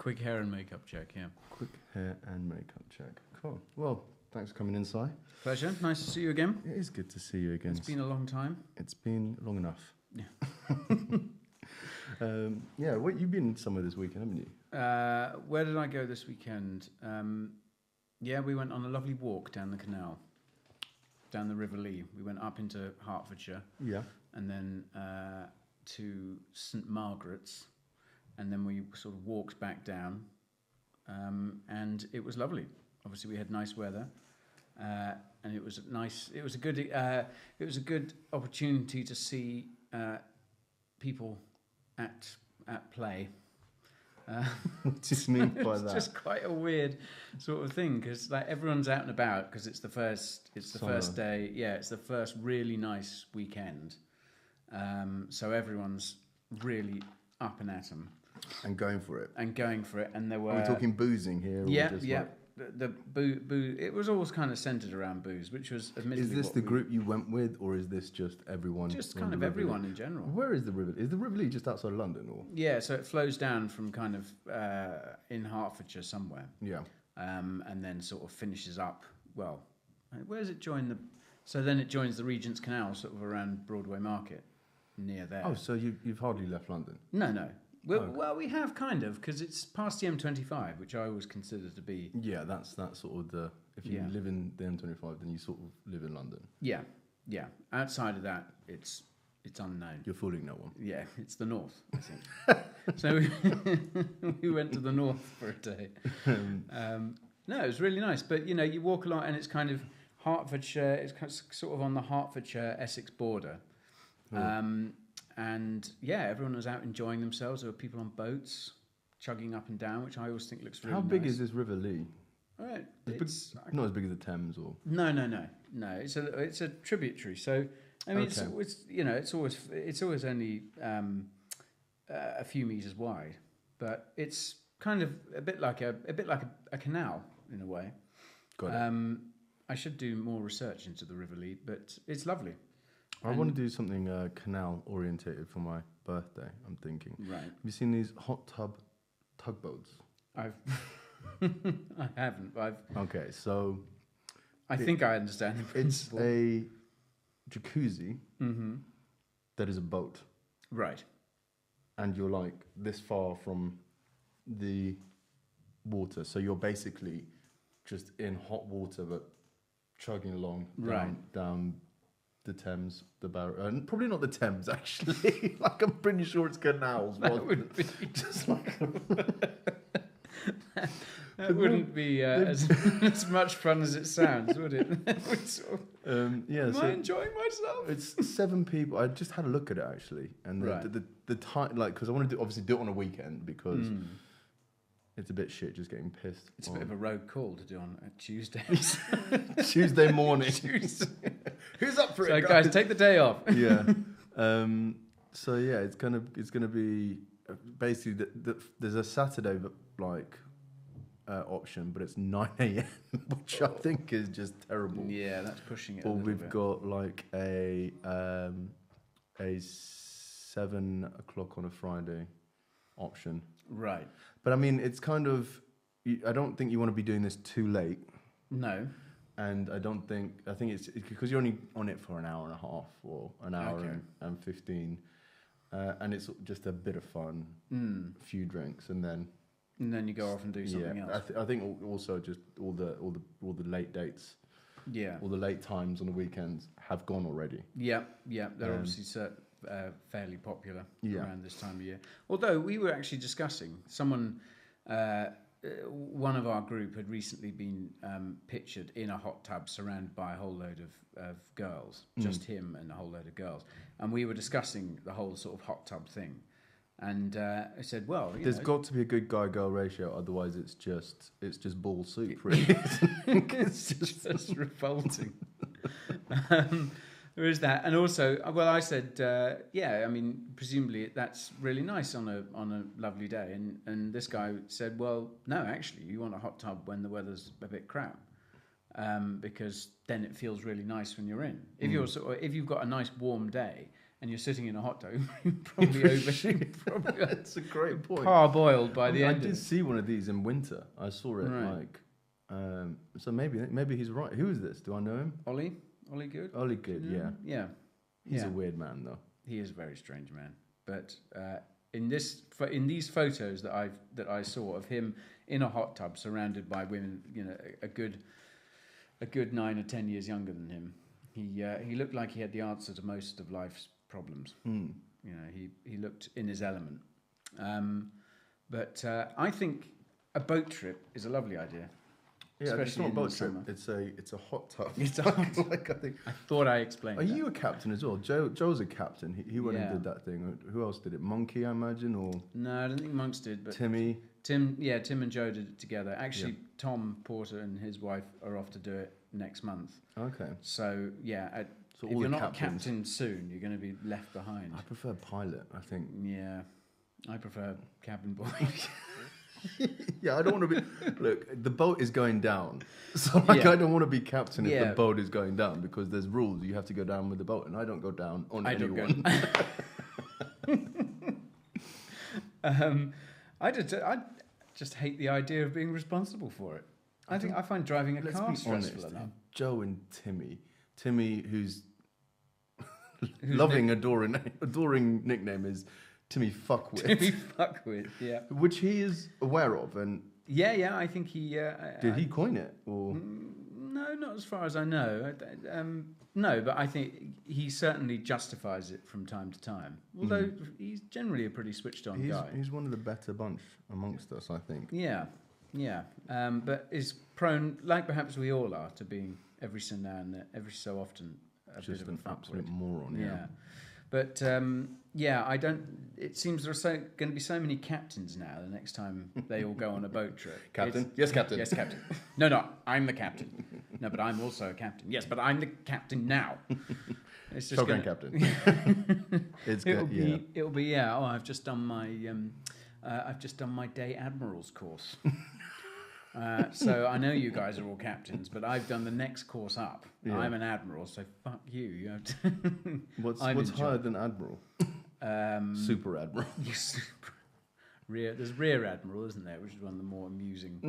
Quick hair and makeup check, yeah. Quick hair and makeup check. Cool. Well, thanks for coming in, Si. Pleasure. Nice to see you again. It is good to see you again. It's been a long time. It's been long enough. Yeah. You've been somewhere this weekend, haven't you? Where did I go this weekend? We went on a lovely walk down the canal, down the River Lee. We went up into Hertfordshire. Yeah. And then to St Margaret's. And then we sort of walked back down, and it was lovely. Obviously, we had nice weather, and it was nice. It was a good opportunity to see people at play. What do you mean by that? It's just quite a weird sort of thing because like everyone's out and about because it's the first day. Yeah, it's the first really nice weekend. So everyonene's really up and at 'em. And going for it. And there were... Are we talking boozing here? Yeah. Like... The boo. It was always kind of centred around booze, which was admittedly... Is this the group you went with, or is this just everyone? Just kind of everyone in general. Where is the river? Is the River Lee just outside London, or? Yeah, so it flows down from kind of in Hertfordshire somewhere. Yeah. And then sort of finishes up. Well, where does it join the? So then it joins the Regent's Canal, sort of around Broadway Market, near there. Oh, so you've hardly left London? No. Well, we have kind of, because it's past the M25, which I always consider to be... Yeah, that's sort of the... If you live in the M25, then you sort of live in London. Yeah. Outside of that, it's unknown. You're fooling no one. Yeah, it's the north, I think. So we went to the north for a day. No, it was really nice. But, you walk along and it's kind of Hertfordshire, it's kind of sort of on the Hertfordshire-Essex border. And everyone was out enjoying themselves. There were people on boats chugging up and down, which I always think looks really nice. How big is this River Lee? All right, it's not as big as the Thames, or no. It's a tributary. So I mean, it's always only a few meters wide, but it's kind of a bit like a canal in a way. Got it. I should do more research into the River Lee, but it's lovely. I want to do something canal orientated for my birthday. I'm thinking. Right. Have you seen these hot tub tugboats? I haven't. Okay, so I think I understand the principle. It's a jacuzzi that is a boat. Right. And you're like this far from the water, so you're basically just in hot water, but chugging along down the Thames, the Barrow, and probably not the Thames actually. Like I'm pretty sure it's canals. That would be just like that wouldn't be as much fun as it sounds, would it? Am I enjoying myself? It's 7 people. I just had a look at it actually, and the time, like, because I wanted to obviously do it on a weekend because. It's a bit shit just getting pissed. It's a bit of a rogue call to do on Tuesdays. Tuesday morning. Who's up for it? So guys, take the day off. Yeah. It's gonna be basically there's a Saturday option, but it's 9 a.m, which I think is just terrible. Yeah, that's pushing it. Or we've got like a 7 o'clock on a Friday option. Right. But I mean, it's kind of, I don't think you want to be doing this too late. No. And I think it's because you're only on it for an hour and a half or an hour and 15. And it's just a bit of fun, a few drinks, and then you go off and do something else. I think also just all the late dates. Yeah. All the late times on the weekends have gone already. Yeah. They're obviously fairly popular around this time of year. Although we were actually discussing, one of our group had recently been pictured in a hot tub surrounded by a whole load of girls, just him and a whole load of girls. And we were discussing the whole sort of hot tub thing. And I said, well, there's got to be a good guy-girl ratio, otherwise it's just ball soup, really. It's just revolting. There is that, and also, well, I said, I mean, presumably that's really nice on a lovely day, and this guy said, well, no, actually, you want a hot tub when the weather's a bit crap, because then it feels really nice when you're in. If you've got a nice warm day and you're sitting in a hot tub, you probably probably That's a great point. parboiled by the I end. did see one of these in winter. I saw it Right. so maybe he's right. Who is this? Do I know him? Ollie Good. Ollie Good, yeah. Yeah. He's a weird man, though. He is a very strange man. But in these photos that I saw of him in a hot tub surrounded by women, a good 9 or 10 years younger than him, he looked like he had the answer to most of life's problems. He looked in his element. But I think a boat trip is a lovely idea. Yeah, it's especially not a in boat the trip. summer. It's a hot tub. It's a hot tub. Like, I think. I thought I explained. Are that. you a captain as well? Joe's a captain. He went and Yeah. did that thing. Who else did it? Monkey, I imagine, or No, I don't think Monks did, but Timmy. Tim and Joe did it together. Actually, Tom Porter and his wife are off to do it next month. Okay. So yeah, So if all you're the not captains. a captain soon, you're going to be left behind. I prefer pilot. I think. Yeah, I prefer cabin boy. Yeah, I don't want to be. Look, the boat is going down, so I don't want to be captain if the boat is going down because there's rules. You have to go down with the boat, and I don't go down on anyone. I just hate the idea of being responsible for it. I find driving a car stressful enough. Joe and Timmy. Timmy, whose adoring nickname is Timmy Fuckwit. Timmy Fuckwit, yeah. Which he is aware of, and yeah. I think he did he coin it or no, not as far as I know. No, but I think he certainly justifies it from time to time. Although he's generally a pretty switched on guy. He's one of the better bunch amongst us, I think. Yeah. But is prone, like perhaps we all are, to being every so often a Just bit of an a absolute fuckwit. moron. Yeah. But I don't. It seems there are going to be so many captains now. The next time they all go on a boat trip, Captain? Yes, captain. Yes, captain. No, I'm the captain. No, but I'm also a captain. Yes, but I'm the captain now. It's just captain. It'll be. Oh, I've just done my day admiral's course. So I know you guys are all captains, but I've done the next course up. Yeah. I'm an admiral, so fuck you. You have to What's higher than admiral? Super admiral. Yes. There's rear admiral, isn't there? Which is one of the more amusing.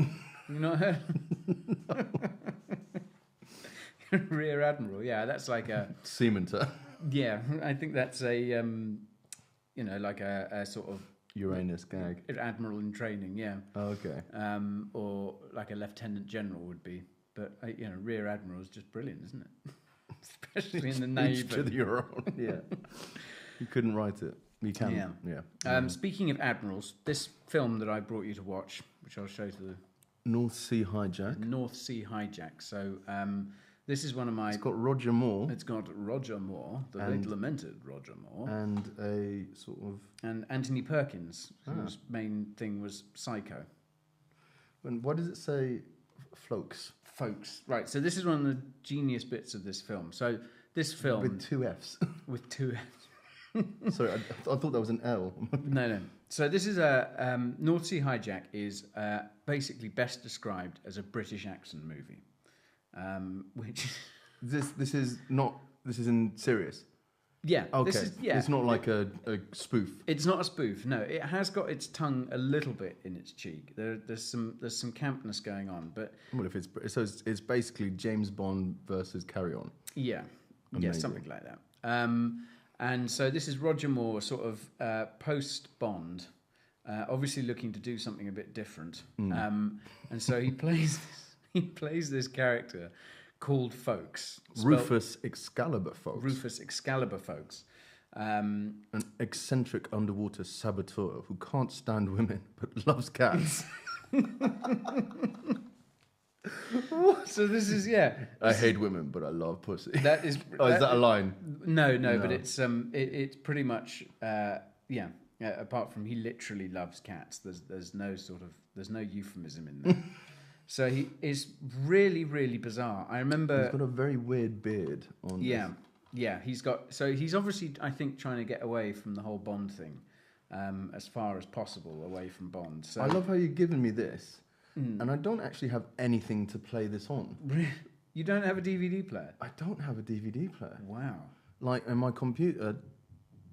You not heard? Rear admiral, yeah, that's like a Seamanter. Yeah, I think that's a like a sort of Uranus gag. Admiral in training, yeah. Oh, okay. Or like a lieutenant general would be, but rear admiral is just brilliant, isn't it? Especially in the Navy. Each to your own. Yeah. You couldn't write it. You can. Yeah. Speaking of admirals, this film that I brought you to watch, which I'll show to the North Sea Hijack. North Sea Hijack. So this is one of my. It's got Roger Moore. It's got Roger Moore, the late lamented Roger Moore, and a sort of and Anthony Perkins, whose main thing was Psycho. And what does it say? Folks. Right. So this is one of the genius bits of this film. So this film with two Fs. With two Fs. Sorry, I thought that was an L. No. So this is a North Sea Hijack is basically best described as a British action movie. Which this is in serious. Yeah. Okay. It's not like a spoof. It's not a spoof. No, it has got its tongue a little bit in its cheek. There's some campness going on, but well, if it's basically James Bond versus Carry On. Yeah. Amazing. Yeah, something like that. And so this is Roger Moore, sort of post Bond, obviously looking to do something a bit different. And so he plays this character called Folks. Rufus Excalibur Folks. Rufus Excalibur Folks. An eccentric underwater saboteur who can't stand women but loves cats. So this is I hate women but I love pussy. That is. Is that a line? No, but it's pretty much apart from he literally loves cats. There's no euphemism in there. So he is really, really bizarre. I remember... He's got a very weird beard on. Yeah. He's obviously, I think, trying to get away from the whole Bond thing as far as possible away from Bond. So I love how you've given me this, and I don't actually have anything to play this on. You don't have a DVD player? I don't have a DVD player. Wow. Like, and my computer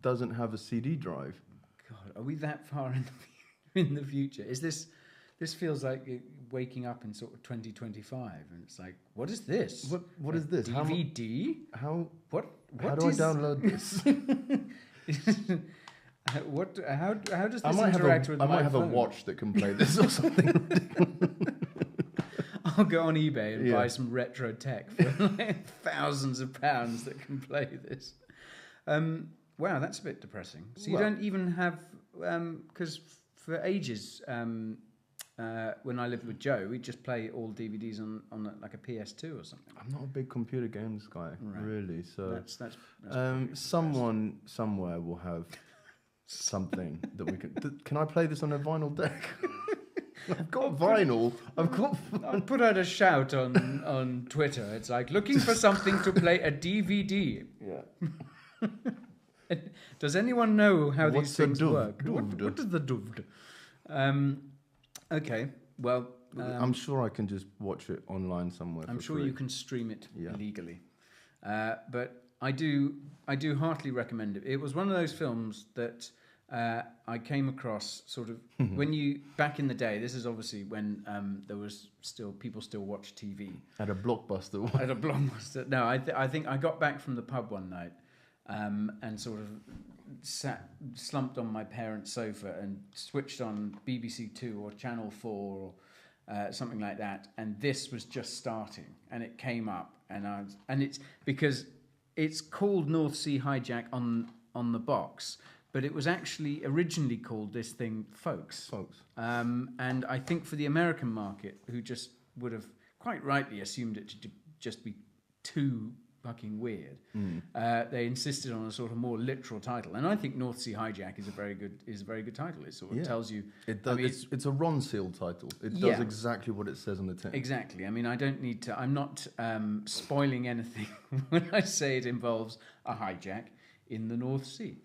doesn't have a CD drive. God, are we that far in the future? Is this feels like waking up in sort of 2025, and it's like, what is this? What is this? DVD? How What do I download this? How does this interact with my phone? I might have a watch that can play this or something. I'll go on eBay and buy some retro tech for like thousands of pounds that can play this. Wow, that's a bit depressing. So you don't even have, because for ages, when I lived with Joe, we'd just play all DVDs on like a PS2 or something. I'm not a big computer games guy, really. So that's someone somewhere will have something that we can. Can I play this on a vinyl deck? I've got vinyl. I'll put out a shout on Twitter. It's like looking for something to play a DVD. Yeah. Does anyone know how these things work? Duvd? What is the duvd? Okay, well, I'm sure I can just watch it online somewhere. I'm sure free. you can stream it legally, but I do heartily recommend it. It was one of those films that I came across sort of when you back in the day. This is obviously when there was people still watch TV at a Blockbuster. At a Blockbuster. No, I think I got back from the pub one night and sort of slumped on my parents' sofa and switched on BBC Two or Channel 4 or something like that, and this was just starting, and it came up, and it's because it's called North Sea Hijack on the box, but it was actually originally called this thing Folks. And I think for the American market, who just would have quite rightly assumed it to just be too fucking weird, they insisted on a sort of more literal title, and I think North Sea Hijack is a very good title. It sort of tells you. It does. I mean, it's a Ron Seal title. It does exactly what it says on the tin. Exactly. I mean, I don't need to. I'm not spoiling anything when I say it involves a hijack in the North Sea.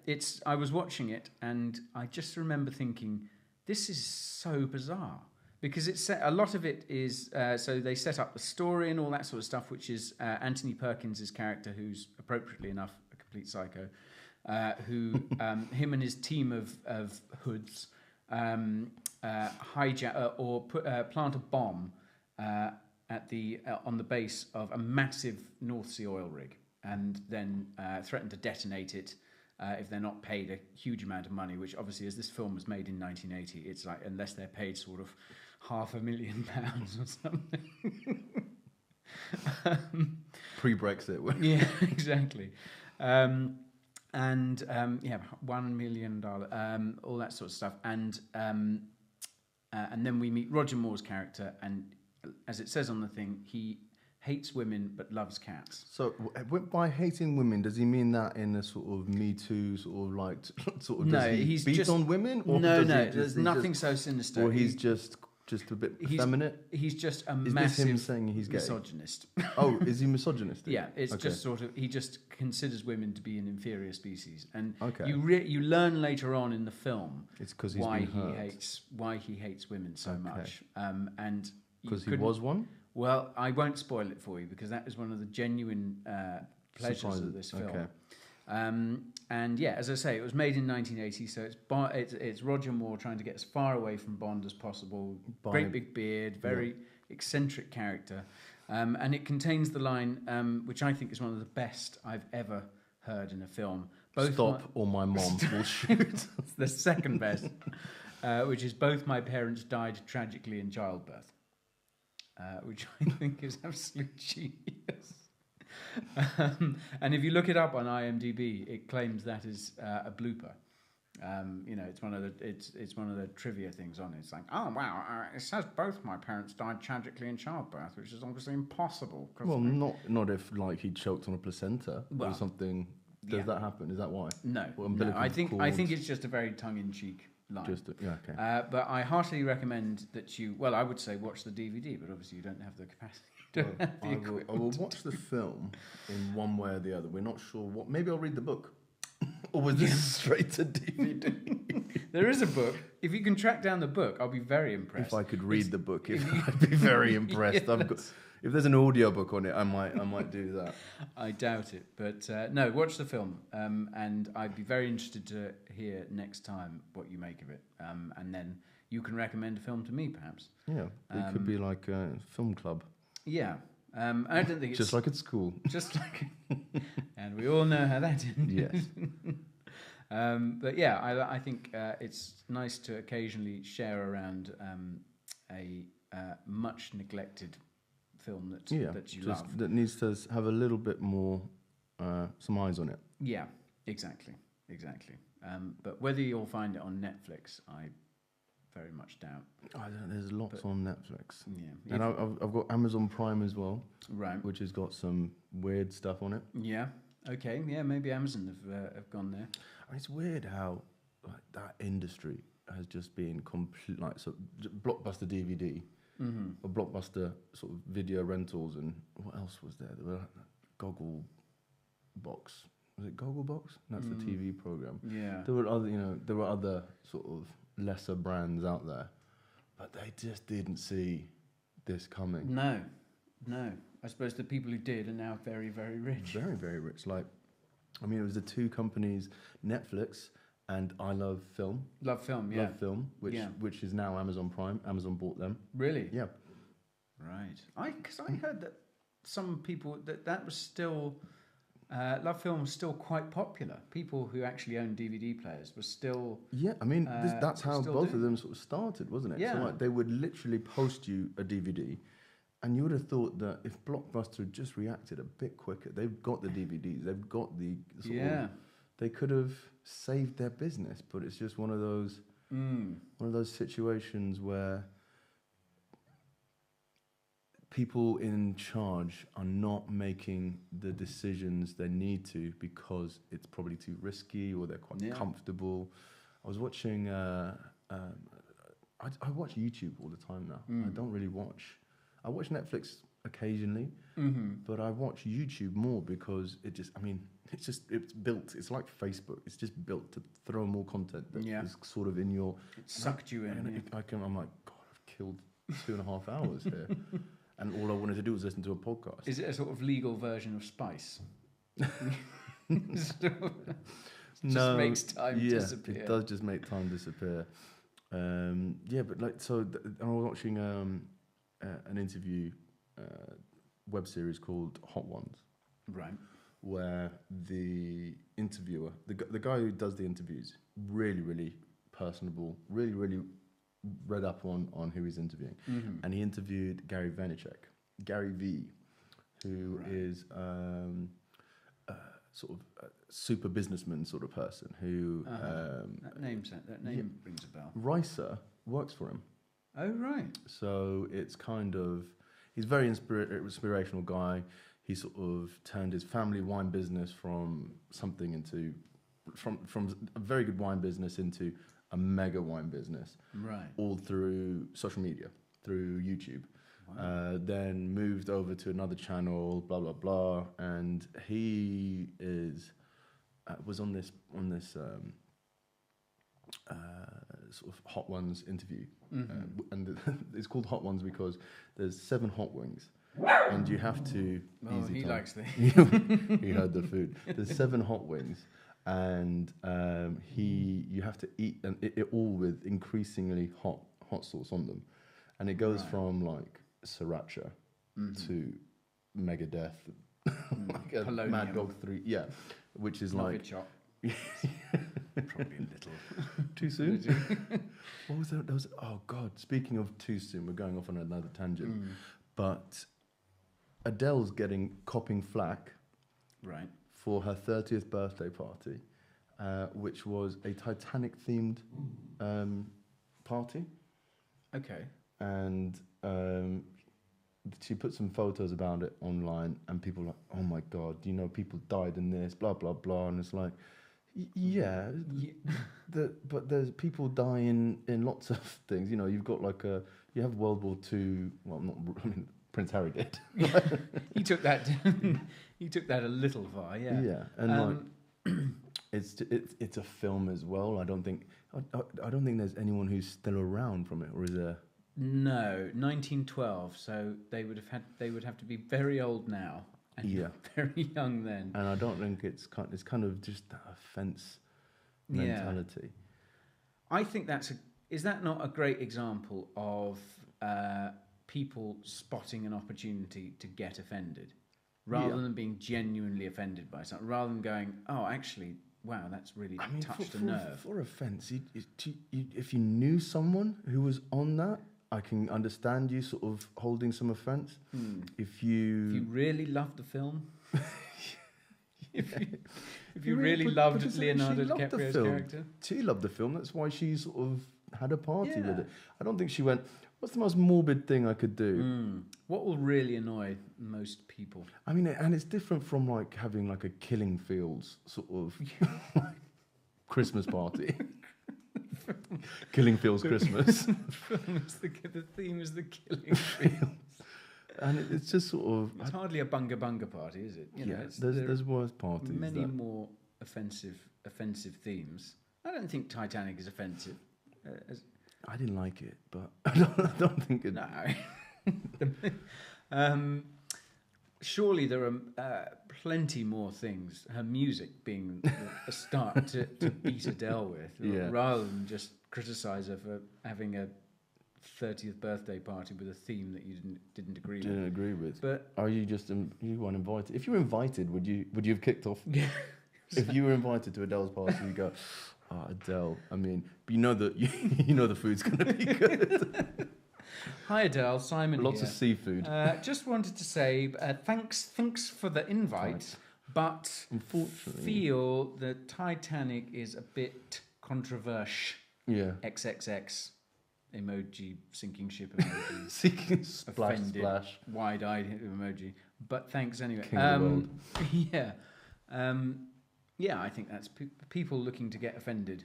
It's. I was watching it, and I just remember thinking, this is so bizarre. Because a lot of it is, so they set up the story and all that sort of stuff, which is Anthony Perkins' character, who's appropriately enough a complete psycho, who him and his team of hoods hijack or plant a bomb on the base of a massive North Sea oil rig, and then threaten to detonate it if they're not paid a huge amount of money. Which obviously, as this film was made in 1980, it's like unless they're paid sort of £500,000 or something. Pre-Brexit. Yeah, exactly. $1 million, all that sort of stuff. And then we meet Roger Moore's character, and as it says on the thing, he hates women but loves cats. So by hating women, does he mean that in a sort of Me Too sort of like does he he's beat just on women? Or there's nothing so sinister. Or he's just a bit effeminate? He's just a is massive this him saying he's gay? misogynist. Oh, is he misogynistic? Yeah, it's just sort of, he just considers women to be an inferior species. And okay. you learn later on in the film it's because why he hates women so much. And because he was one? Well, I won't spoil it for you because that is one of the genuine pleasures of this film. Okay. And yeah, as I say, it was made in 1980, so it's Roger Moore trying to get as far away from Bond as possible. Great big beard, very eccentric character, and it contains the line, which I think is one of the best I've ever heard in a film. Or my mom will shoot. It's the second best, which is both my parents died tragically in childbirth, which I think is absolute genius. And if you look it up on IMDb, it claims that is a blooper. It's one of the trivia things on it. It's like, oh wow, it says both my parents died tragically in childbirth, which is obviously impossible. Well, not if like he choked on a placenta or something. Does that happen? Is that why? No. I think it's just a very tongue-in-cheek line. Okay. But I heartily recommend that you. Well, I would say watch the DVD, but obviously you don't have the capacity. I will watch the film in one way or the other. We're not sure what. Maybe I'll read the book. Or was this straight to DVD? There is a book. If you can track down the book, I'll be very impressed. If I could read the book, I'd be very impressed. If there's an audio book on it, I might do that. I doubt it, but no, watch the film, and I'd be very interested to hear next time what you make of it, and then you can recommend a film to me, perhaps. Yeah, it could be like a film club. Yeah, I don't think it's just like at school. Just like, and we all know how that ended. Yes. But yeah, I think it's nice to occasionally share around a much neglected film that you love. That needs to have a little bit more, some eyes on it. Yeah, exactly. But whether you'll find it on Netflix, I very much doubt. There's lots on Netflix. Yeah, and I've got Amazon Prime as well, right? Which has got some weird stuff on it. Yeah. Okay. Yeah. Maybe Amazon have gone there. I mean, it's weird how like that industry has just been complete. Like so, Blockbuster DVD. Mm-hmm. Or Blockbuster sort of video rentals, and what else was there? There were Goggle Box. Was it Goggle Box? That's the TV program. Yeah. There were other sort of lesser brands out there, but they just didn't see this coming. No. I suppose the people who did are now very, very rich. Very, very rich. Like, I mean, it was the two companies, Netflix and I Love Film. Love Film, yeah. Love Film, which is now Amazon Prime. Amazon bought them. Really? Yeah. Right. Because I heard that some people that was still Love Film was still quite popular. People who actually owned DVD players were still. Yeah, I mean that's how both of them sort of started, wasn't it? Yeah. So like, they would literally post you a DVD, and you would have thought that if Blockbuster had just reacted a bit quicker, they've got the DVDs, they've got the sort of, they could have saved their business, but it's just one of those situations where people in charge are not making the decisions they need to because it's probably too risky or they're quite comfortable. I was watching. I watch YouTube all the time now. I don't really watch. I watch Netflix occasionally, but I watch YouTube more because it's built. It's like Facebook. It's just built to throw more content that is sort of in your. It sucked you in. I'm like, God, I've killed 2.5 hours here, and all I wanted to do was listen to a podcast. Is it a sort of legal version of Spice? No, makes time disappear. It does just make time disappear. But like I was watching an interview web series called Hot Ones, right? Where the interviewer, the guy who does the interviews, really, really personable, really, really read up on who he's interviewing, and he interviewed Gary V, who is sort of a super businessman sort of person who that name rings a bell. Ricer works for him. Oh right. So it's kind of he's a very inspirational guy. He sort of turned his family wine business from a very good wine business into a mega wine business. Right. All through social media, through YouTube. Wow. Then moved over to another channel, blah blah blah, and he was on this sort of Hot Ones interview, and it's called Hot Ones because there's 7 hot wings, and you have to. Oh, he likes the. He heard the food. There's 7 hot wings, and you have to eat it all with increasingly hot sauce on them, and it goes from like sriracha to Megadeth, like a Polonium. Mad Dog 3, which is like. Probably a little too soon. What was that? Oh God! Speaking of too soon, we're going off on another tangent. But Adele's copping flack, right, for her 30th birthday party, which was a Titanic themed party. Okay. And she put some photos about it online, and people were like, "Oh my God, people died in this, blah blah blah," and it's like. But there's people dying in lots of things. You've got you have World War II. Well, Prince Harry did. He took that. He took that a little far. Yeah. Yeah, and it's a film as well. I don't think I don't think there's anyone who's still around from it, or is there? No, 1912. So they would have to be very old now and very young then. And I don't think it's kind of just that offence mentality. I think is that not a great example of people spotting an opportunity to get offended, rather than being genuinely offended by something, rather than going, oh, actually, wow, that's really touched a nerve. For offence, if you knew someone who was on that, I can understand you sort of holding some offence. If you really loved the film, if you really loved Leonardo DiCaprio's character, she loved the film. That's why she sort of had a party with it. I don't think she went, what's the most morbid thing I could do? What will really annoy most people? I mean, and it's different from like having like a Killing Fields sort of Christmas party. Killing Fields Christmas. The theme is the Killing Fields. And it's just sort of... It's hardly a bunga bunga party, is it? There's worse parties. Many more offensive themes. I don't think Titanic is offensive. I didn't like it, but I don't think it... No. Surely there are plenty more things, her music being a start to beat Adele with, rather than just criticise her for having a 30th birthday party with a theme that you didn't agree with. But are you just you weren't invited? If you were invited, would you have kicked off? Yeah. If you were invited to Adele's party, you go, oh, Adele. I mean, but you know the food's going to be good. Hi Adele, Simon. Lots of seafood. Just wanted to say thanks for the invite, but unfortunately, feel the Titanic is a bit controversial. Yeah. XXX emoji, sinking ship emoji, sinking splash, offended, splash, wide-eyed emoji. But thanks anyway. King of the world. Yeah. I think that's people looking to get offended.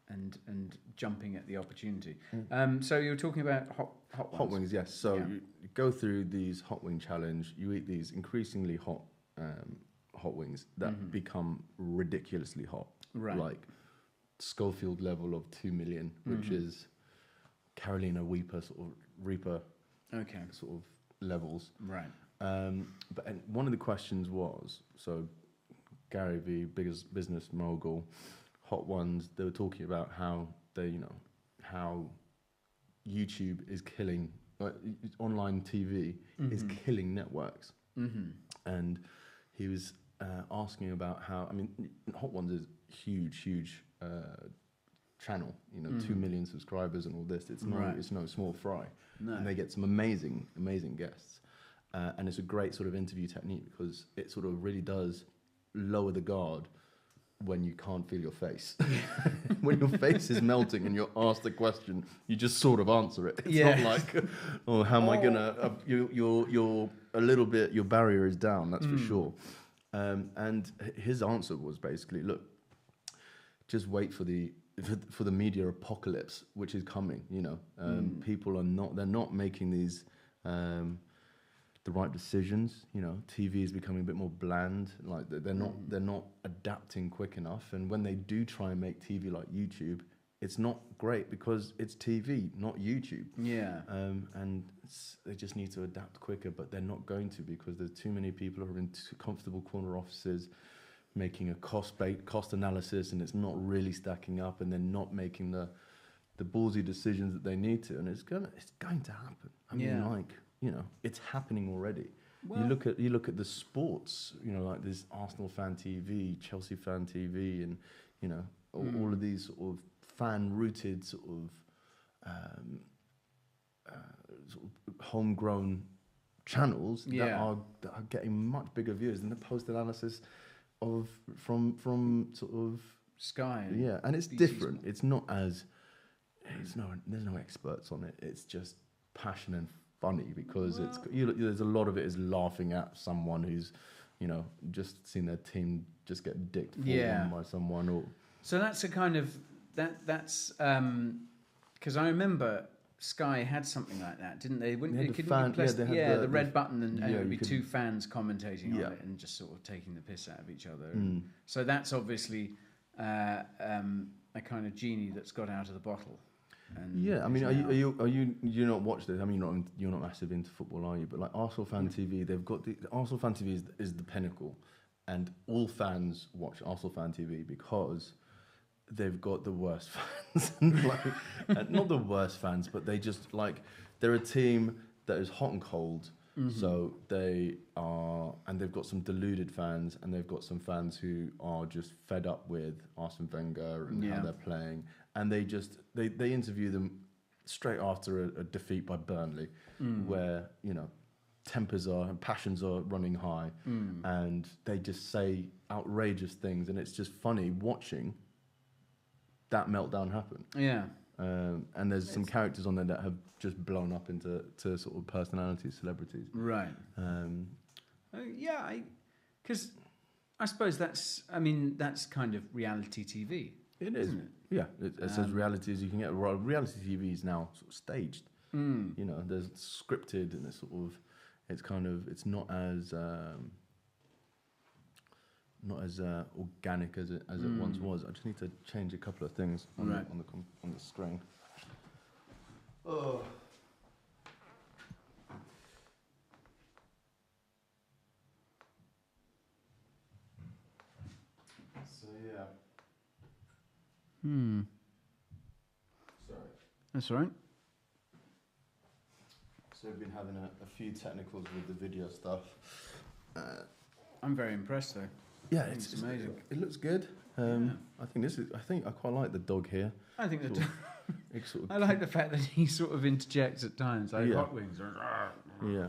And jumping at the opportunity. So you were talking about hot wings, yes. So you go through these hot wing challenge. You eat these increasingly hot wings that become ridiculously hot, like Schofield level of 2 million, which is Carolina Reaper sort of levels, right? But one of the questions was, so Gary V, biggest business mogul. Hot ones, they were talking about how how YouTube is killing online TV is killing networks, and he was asking about how, I mean, Hot Ones is huge channel, 2 million subscribers and all this. It's no small fry, and they get some amazing guests, and it's a great sort of interview technique because it sort of really does lower the guard. When you can't feel your face. When your face is melting and you're asked a question, you just sort of answer it. It's not like, oh, how am I going to... You're a little bit... Your barrier is down, that's for sure. And his answer was basically, look, just wait for the media apocalypse, which is coming, People are not... They're not making these... the right decisions, TV is becoming a bit more bland. Like they're not adapting quick enough. And when they do try and make TV like YouTube, it's not great because it's TV, not YouTube. Yeah. And they just need to adapt quicker, but they're not going to because there's too many people who are in comfortable corner offices making a cost analysis, and it's not really stacking up, and they're not making the ballsy decisions that they need to. And it's going to happen. I mean, it's happening already. Well, you look at the sports, like this Arsenal fan TV, Chelsea fan TV, and all of these sort of fan-rooted sort of homegrown channels that are getting much bigger views than the post-analysis from sort of Sky. And it's different. Sport. It's not as there's no experts on it. It's just passion and funny because there's a lot of it is laughing at someone who's just seen their team just get dicked by someone. Or so that's a kind of that's because I remember Sky had something like that, didn't they? The red button and it would be two fans commentating on it and just sort of taking the piss out of each other. So that's obviously a kind of genie that's got out of the bottle. And yeah, I mean, are you not watch this? I mean, you're not massive into football, are you? But like Arsenal Fan TV, they've got the Arsenal Fan TV is the pinnacle, and all fans watch Arsenal Fan TV because they've got the worst fans. Like, not the worst fans, but they just like they're a team that is hot and cold. So they are, and they've got some deluded fans, and they've got some fans who are just fed up with Arsene Wenger and how they're playing, and they interview them straight after a defeat by Burnley, where tempers are and passions are running high, and they just say outrageous things, and it's just funny watching that meltdown happen. Yeah. And there's some characters on there that have just blown up into sort of personalities, celebrities. Right. Because I suppose that's kind of reality TV. It is. Isn't it? Yeah, it's as reality as you can get. Well, reality TV is now sort of staged. There's scripted, and it's not as organic as it once was. I just need to change a couple of things on the screen. Oh. So yeah. Sorry. That's all right. So we've been having a few technicals with the video stuff. I'm very impressed though. Yeah, it's amazing. It looks good. I think I quite like the dog here. I think I like the fact that he sort of interjects at times, like Hot Wings. Yeah,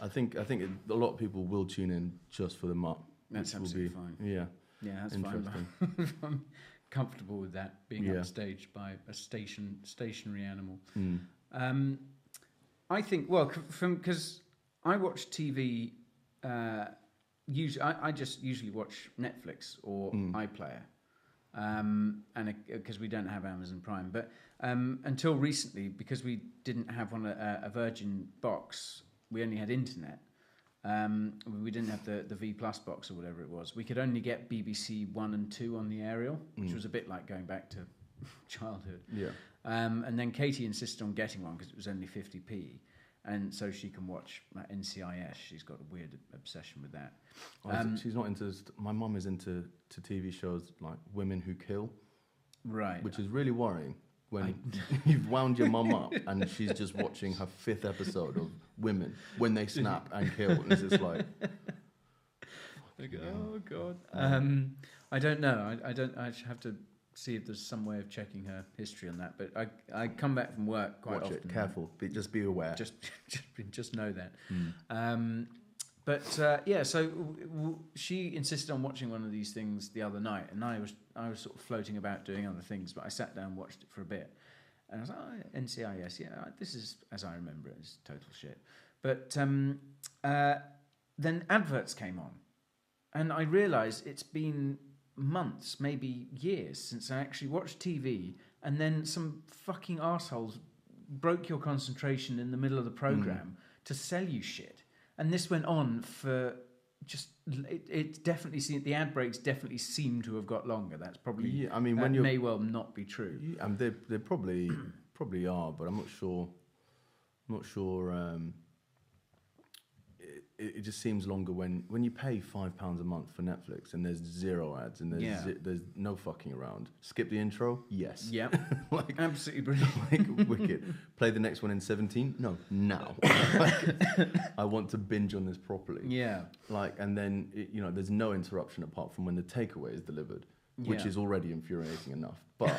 I think a lot of people will tune in just for the mutt. That's absolutely fine. Yeah, that's interesting. Fine. I'm comfortable with that being upstaged by a stationary animal. I think because I watch TV. I just usually watch Netflix or iPlayer, and because we don't have Amazon Prime. But until recently, because we didn't have a Virgin box, we only had internet. We didn't have the V Plus box or whatever it was. We could only get BBC 1 and 2 on the aerial, which was a bit like going back to childhood. Yeah. And then Katie insisted on getting one because it was only 50p. And so she can watch NCIS. She's got a weird obsession with that. She's not into. My mum is into TV shows like Women Who Kill, right? Which is really worrying when you've wound your mum up and she's just watching her 5th episode of Women when they snap and kill, and it's just like, oh god. I don't know. I don't. I have to see if there's some way of checking her history on that. But I come back from work quite often. Watch it. Careful. Just be aware. Just know that. So she insisted on watching one of these things the other night, and I was sort of floating about doing other things, but I sat down and watched it for a bit, and I was like, NCIS, this is as I remember it, it's total shit. But then adverts came on, and I realised it's been months, maybe years, since I actually watched TV, and then some fucking arseholes broke your concentration in the middle of the programme to sell you shit. And this went on for just, it definitely seemed, the ad breaks definitely seem to have got longer. That's probably, that may well not be true. They probably are, but I'm not sure. It just seems longer when you pay £5 a month for Netflix and there's 0 ads and there's no fucking around. Skip the intro? Yes. Yeah. Absolutely brilliant. Like wicked. Play the next one in 17? No, now. I want to binge on this properly. Yeah. And then there's no interruption apart from when the takeaway is delivered, which is already infuriating enough. But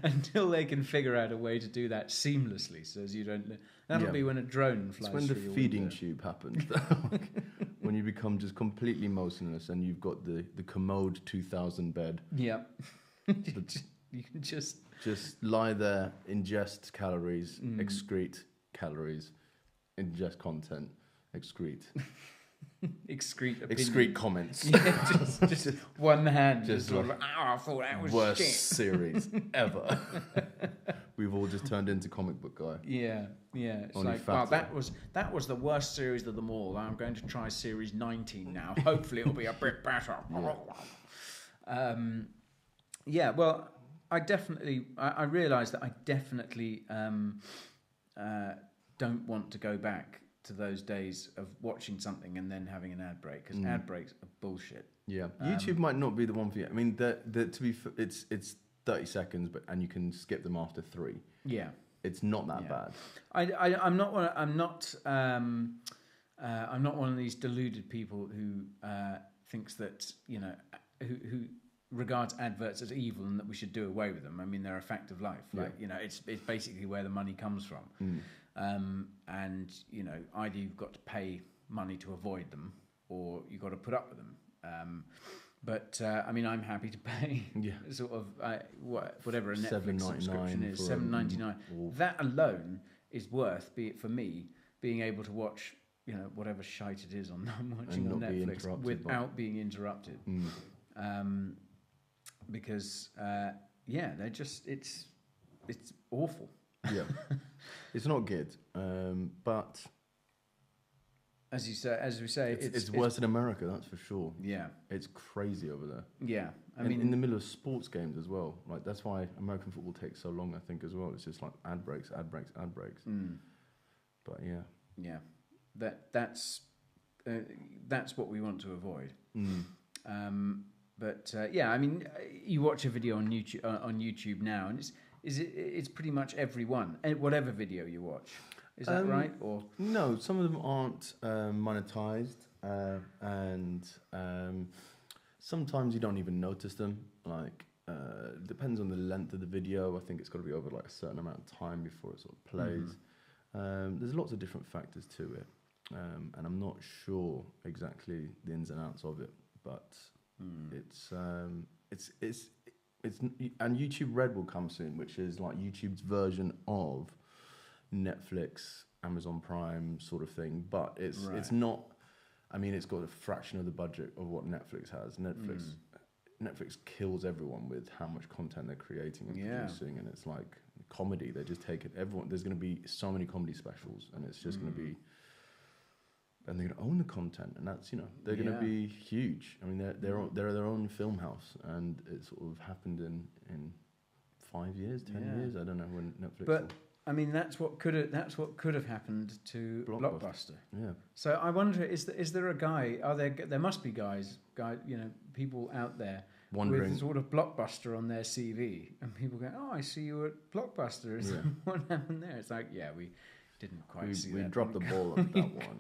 until they can figure out a way to do that seamlessly, so as you don't. That'll be when a drone flies. It's when the feeding tube happens. When you become just completely motionless, and you've got the Commode 2000 bed. Yeah. You can just lie there, ingest calories, excrete calories, ingest content, excrete. Excrete comments. Yeah, just one hand. Just like, I thought that was worst shit. Series ever. We've all just turned into comic book guy. Yeah. It's only like, wow, that was the worst series of them all. I'm going to try series 19 now. Hopefully it'll be a bit better. Yeah, well, I realised that I definitely don't want to go back to those days of watching something and then having an ad break, because ad breaks are bullshit. Yeah, YouTube might not be the one for you. I mean, it's 30 seconds, and you can skip them after 3. Yeah, it's not that bad. I'm not one of these deluded people who thinks that who regards adverts as evil and that we should do away with them. I mean, they're a fact of life. Like it's basically where the money comes from. And either you've got to pay money to avoid them, or you've got to put up with them. But I mean, I'm happy to pay sort of whatever a Netflix subscription is, $7.99. That alone is worth, be it for me, being able to watch whatever shite it is I'm watching on Netflix without being interrupted. Because they're just it's awful. Yeah, it's not good. But as we say, it's worse in America, that's for sure. Yeah, it's crazy over there. Yeah, I mean, mean, in the middle of sports games as well. Like that's why American football takes so long, I think, as well. It's just like ad breaks. But yeah, that's what we want to avoid. But I mean, you watch a video on YouTube now, and it's pretty much everyone, whatever video you watch. Is that right? Or no, some of them aren't monetized, and sometimes you don't even notice them. Like, depends on the length of the video. I think it's got to be over like a certain amount of time before it sort of plays. There's lots of different factors to it, and I'm not sure exactly the ins and outs of it, but it's and YouTube Red will come soon, which is like YouTube's version of Netflix, Amazon Prime sort of thing, but it's not. I mean, it's got a fraction of the budget of what Netflix has. Netflix kills everyone with how much content they're creating and producing, and it's like comedy. They just take it. There's going to be so many comedy specials, and it's just going to be. And they're going to own the content, and that's they're going to be huge. I mean, they're their own film house, and it sort of happened in 5 years, 10 years. I don't know when Netflix. But I mean, that's what could have happened to Blockbuster. Yeah. So I wonder, is there a guy? There must be people out there wondering with sort of Blockbuster on their CV, and people go, "Oh, I see you at Blockbuster." What happened there? It's like, we didn't quite see that. We dropped the ball on that one.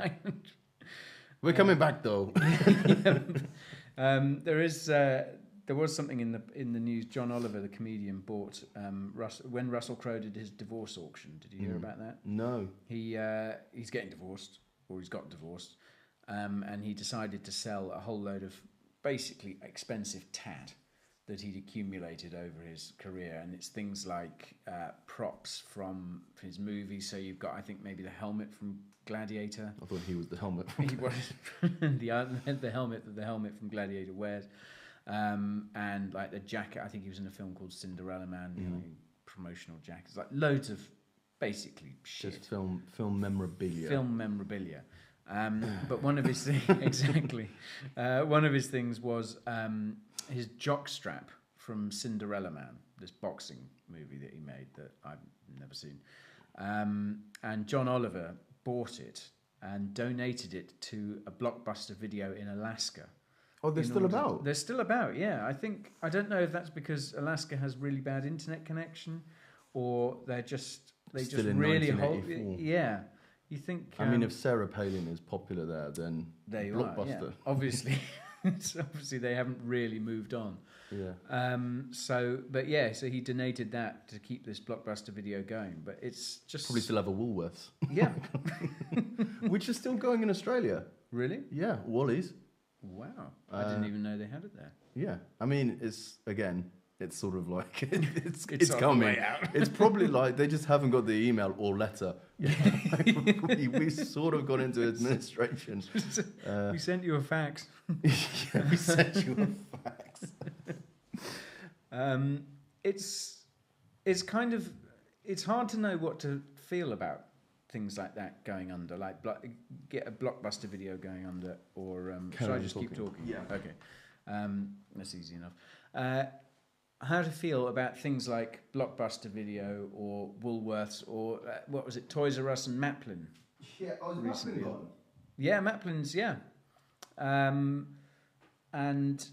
We're coming back though. There was something in the news. John Oliver, the comedian, bought when Russell Crowe did his divorce auction. Did you hear about that? No. He's getting divorced, or he's got divorced, and he decided to sell a whole load of basically expensive tat that he'd accumulated over his career, and it's things like props from his movies. So you've got, I think, maybe the helmet from Gladiator. I thought he was the helmet. He was the helmet from Gladiator wears, and like the jacket. I think he was in a film called Cinderella Man. Promotional jackets, like loads of basically shit. Just film memorabilia. Film memorabilia. But one of his one of his things was his jockstrap from Cinderella Man, this boxing movie that he made that I've never seen. And John Oliver bought it and donated it to a Blockbuster video in Alaska. Oh, they're still about? They're still about, yeah. I don't know if that's because Alaska has really bad internet connection, or they just really hold. Yeah. You think? I mean, if Sarah Palin is popular there, then Blockbuster. Yeah. Obviously, they haven't really moved on. Yeah. So he donated that to keep this Blockbuster video going. But it's just probably still have a Woolworths. Yeah. Which is still going in Australia. Really? Yeah, Wally's. Wow, I didn't even know they had it there. Yeah, I mean, it's sort of like it's coming. It's probably like they just haven't got the email or letter. we sort of got into administration. We sent you a fax. Yeah, we sent you a fax. It's kind of, it's hard to know what to feel about things like that going under, like get a Blockbuster video going under, or should I just keep talking? Yeah. Okay. That's easy enough. how to feel about things like Blockbuster Video or Woolworths or what was it, Toys R Us and Maplin. Yeah, I was Recently. Maplin gone. Yeah, Maplin's, yeah. And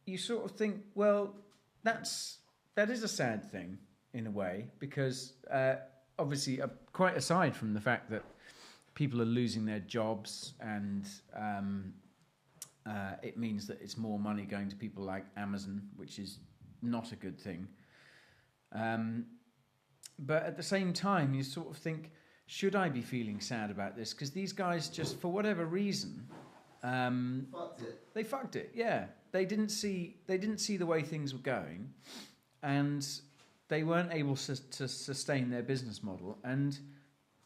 you sort of think, well, that is a sad thing in a way, because obviously, quite aside from the fact that people are losing their jobs and it means that it's more money going to people like Amazon, which is not a good thing. But at the same time, you sort of think, should I be feeling sad about this? Because these guys just, for whatever reason, Fucked it. they fucked it. Yeah, they didn't see the way things were going, and they weren't able to sustain their business model. And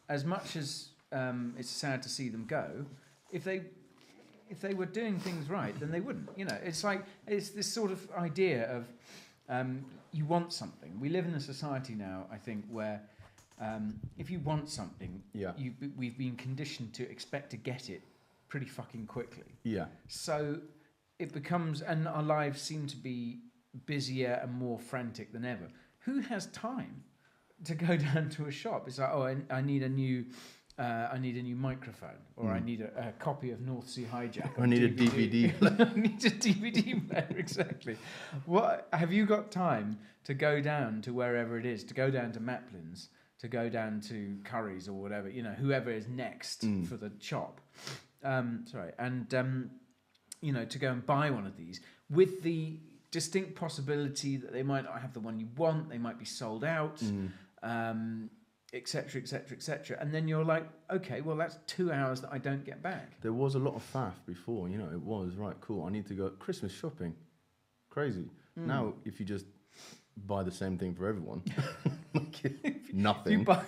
as much as it's sad to see them go, if they were doing things right, then they wouldn't. You know, it's this sort of idea of you want something. We live in a society now, I think, where if you want something, we've been conditioned to expect to get it pretty fucking quickly. Yeah. So it becomes, and our lives seem to be busier and more frantic than ever. Who has time to go down to a shop? It's like, oh, I need a new microphone, or I need a copy of North Sea Hijack. I need a DVD player. I need a DVD player, exactly. What have you got time to go down to wherever it is, to go down to Maplin's, to go down to Curry's or whatever, you know, whoever is next for the shop. You know, to go and buy one of these with the distinct possibility that they might not have the one you want, they might be sold out, etc., etc., etc. And then you're like, okay, well, that's 2 hours that I don't get back. There was a lot of faff before, you know, it was, right, cool, I need to go Christmas shopping. Crazy. Now, if you just buy the same thing for everyone, nothing. You buy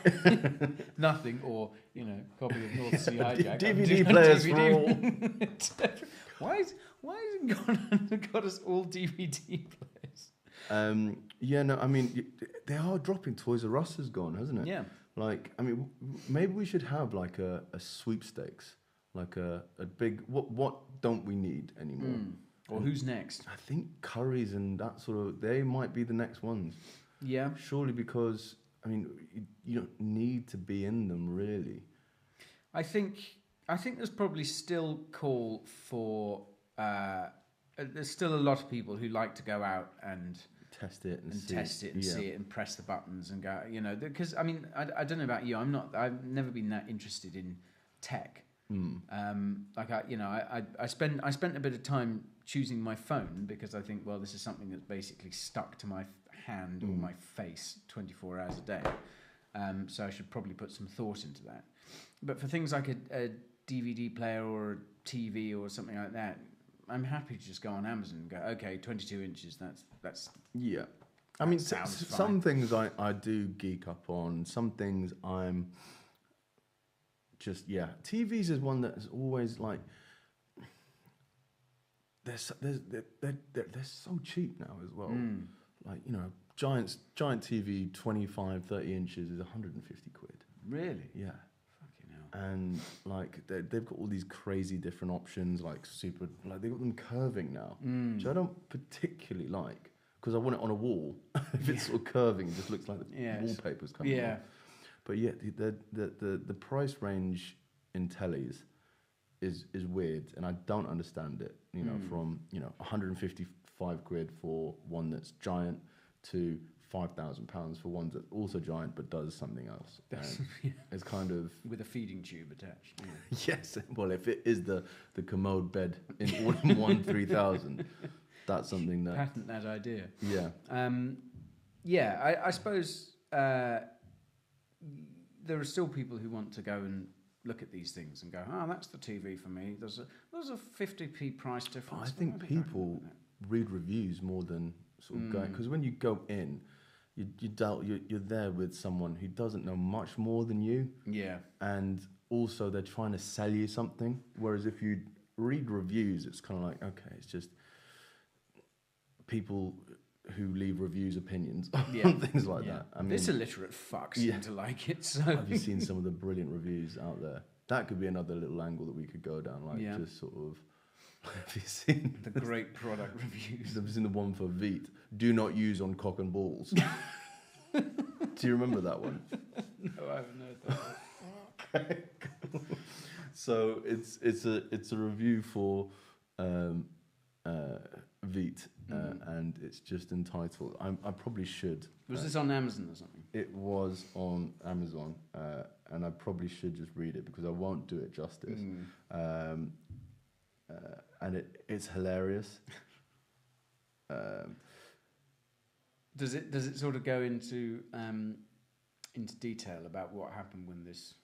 nothing, or, you know, copy of North Sea Hijack. DVD players for all. Why has it got us all DVD players? Yeah, no, I mean, they are dropping. Toys R Us has gone, hasn't it? Yeah. Like, I mean, maybe we should have like a sweepstakes, like a big, what don't we need anymore? Or who's next? I think Curry's and that sort of, they might be the next ones. Yeah. Surely, because, I mean, you don't need to be in them, really. I think there's probably still call for, there's still a lot of people who like to go out and test it and see it and press the buttons and go, you know, because, I mean, I don't know about you, I've never been that interested in tech. Like I spent a bit of time choosing my phone because I think, well, this is something that's basically stuck to my hand or my face 24 hours a day. So I should probably put some thought into that. But for things like a DVD player or a TV or something like that, I'm happy to just go on Amazon and go, okay, 22 inches, that's yeah. I mean, fine. some things I do geek up on. Some things I'm just, yeah. TVs is one that is always like, they're so cheap now as well. Like, you know, giant TV, 25, 30 inches is 150 quid. Really? Yeah. Fucking hell. And like they've got all these crazy different options, like super, like they've got them curving now, which I don't particularly like because I want it on a wall. If it's sort of curving, it just looks like the wallpaper's coming off. But yeah, the price range in tellies is weird, and I don't understand it. You know, from 155 quid for one that's giant to £5,000 for one that's also giant but does something else. It's kind of with a feeding tube attached. Yeah. Yes, well, if it is the Commode bed in all-in-one 3000, that's something that Patent that idea. Yeah. I suppose there are still people who want to go and look at these things and go, that's the TV for me. There's a 50p price difference. I think people read reviews more than sort of going, because when you go in, you're there with someone who doesn't know much more than you. Yeah. And also they're trying to sell you something. Whereas if you read reviews, it's kind of like, okay, it's just people who leave reviews opinions on things like that. I mean, this illiterate fuck seem to like it. So have you seen some of the brilliant reviews out there? That could be another little angle that we could go down, like just sort of Have you seen the great product reviews? Have you seen the one for Veet? Do not use on cock and balls. Do you remember that one? No, I haven't heard that one. Okay, cool. So it's a review for Veet, and it's just entitled. I probably should. Was this on Amazon or something? It was on Amazon, and I probably should just read it because I won't do it justice. And it's hilarious. Does it sort of go into detail about what happened when this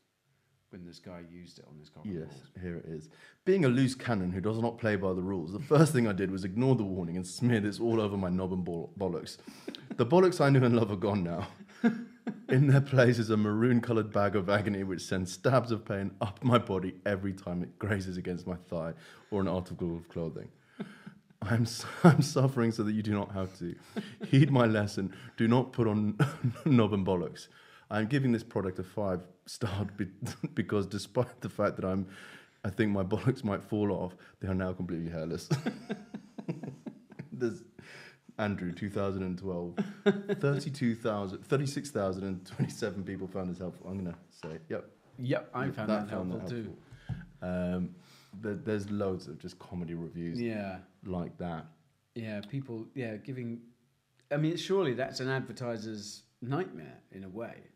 guy used it on this cock and Yes, balls? here it is. Being a loose cannon who does not play by the rules, the first thing I did was ignore the warning and smear this all over my knob and bollocks. The bollocks I knew and love are gone now. In their place is a maroon-coloured bag of agony which sends stabs of pain up my body every time it grazes against my thigh or an article of clothing. I'm suffering so that you do not have to. Heed my lesson. Do not put on knob and bollocks. I'm giving this product a 5-star because despite the fact that I think my bollocks might fall off, they are now completely hairless. There's Andrew, 2012, 36,027 people found this helpful. I'm going to say, yep. Yep, I found that helpful too. There's loads of just comedy reviews like that. Yeah, people, giving... I mean, surely that's an advertiser's nightmare in a way,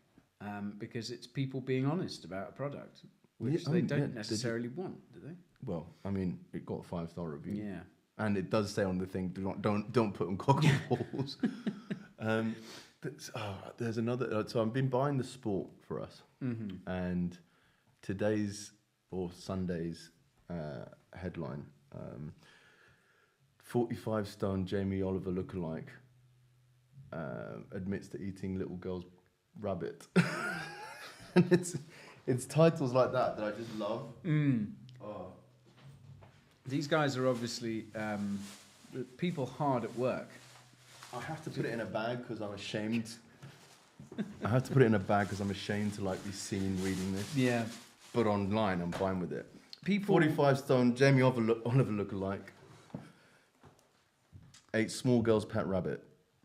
because it's people being honest about a product, which they don't necessarily want, do they? Well, I mean, it got a 5-star review. Yeah. And it does say on the thing, don't put on cock and balls. There's another... So I've been buying the sport for us. Mm-hmm. And today's, or Sunday's, headline, 45-stone Jamie Oliver lookalike admits to eating little girl's rabbit. And it's titles like that I just love. Oh. These guys are obviously people hard at work. I have to put it in a bag because I'm ashamed. I have to put it in a bag because I'm ashamed to like be seen reading this. Yeah. But online, I'm fine with it. People 45-stone Jamie Oliver lookalike. Ate small girl's pet rabbit.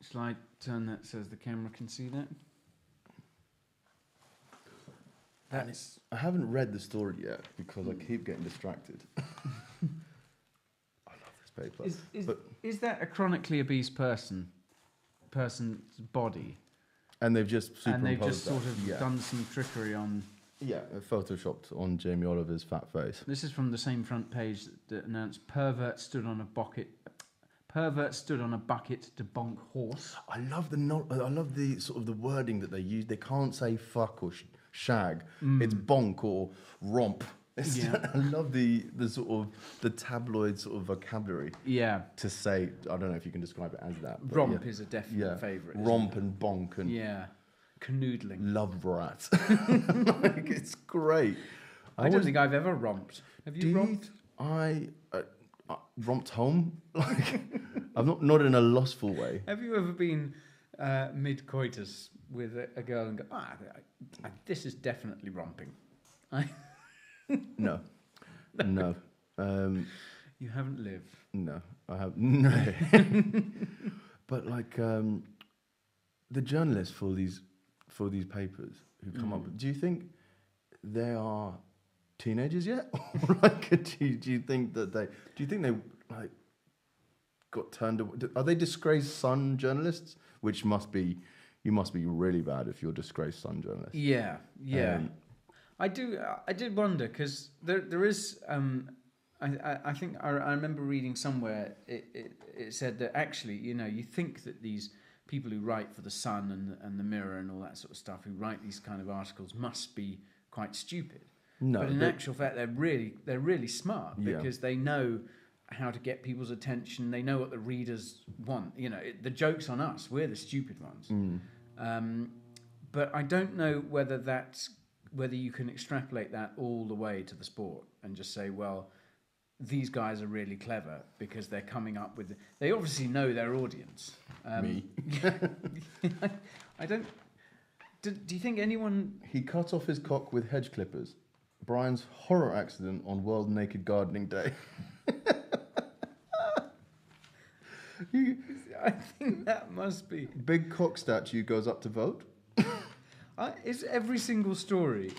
Shall I turn that so the camera can see that? I haven't read the story yet because I keep getting distracted. I love this paper. Is that a chronically obese person's body? And they've just superimposed and they've just sort that. of done some trickery on... Yeah, photoshopped on Jamie Oliver's fat face. This is from the same front page that announced pervert stood on a bucket to bonk horse. I love the sort of the wording that they use. They can't say fuck or shag. It's bonk or romp. I love the sort of the tabloid sort of vocabulary. Yeah. To say, I don't know if you can describe it as that. Romp is a definite favourite. Romp and bonk and canoodling. Love rat. Like, it's great. I don't think I've ever romped. Have you romped? I romped home. Like, I'm not in a lustful way. Have you ever been mid-coitus with a girl and go, this is definitely romping? No. No. You haven't lived. No, I have no. But like the journalists for these papers who come up, do you think they are teenagers yet? Or like, do you think they like got turned away? Are they disgraced Sun journalists? Which you must be really bad if you're a disgraced Sun journalist. Yeah. I did wonder because there is. I think I remember reading somewhere it said that actually, you think that these people who write for the Sun and the Mirror and all that sort of stuff, who write these kind of articles, must be quite stupid. No, but in actual fact, they're really smart because they know how to get people's attention. They know what the readers want. The joke's on us. We're the stupid ones. But I don't know whether you can extrapolate that all the way to the sport and just say, well, these guys are really clever because they're coming up with... They obviously know their audience. Me. I don't... Do you think anyone... He cut off his cock with hedge clippers. Brian's horror accident on World Naked Gardening Day. I think that must be. Big cock statue goes up to vote. It's every single story.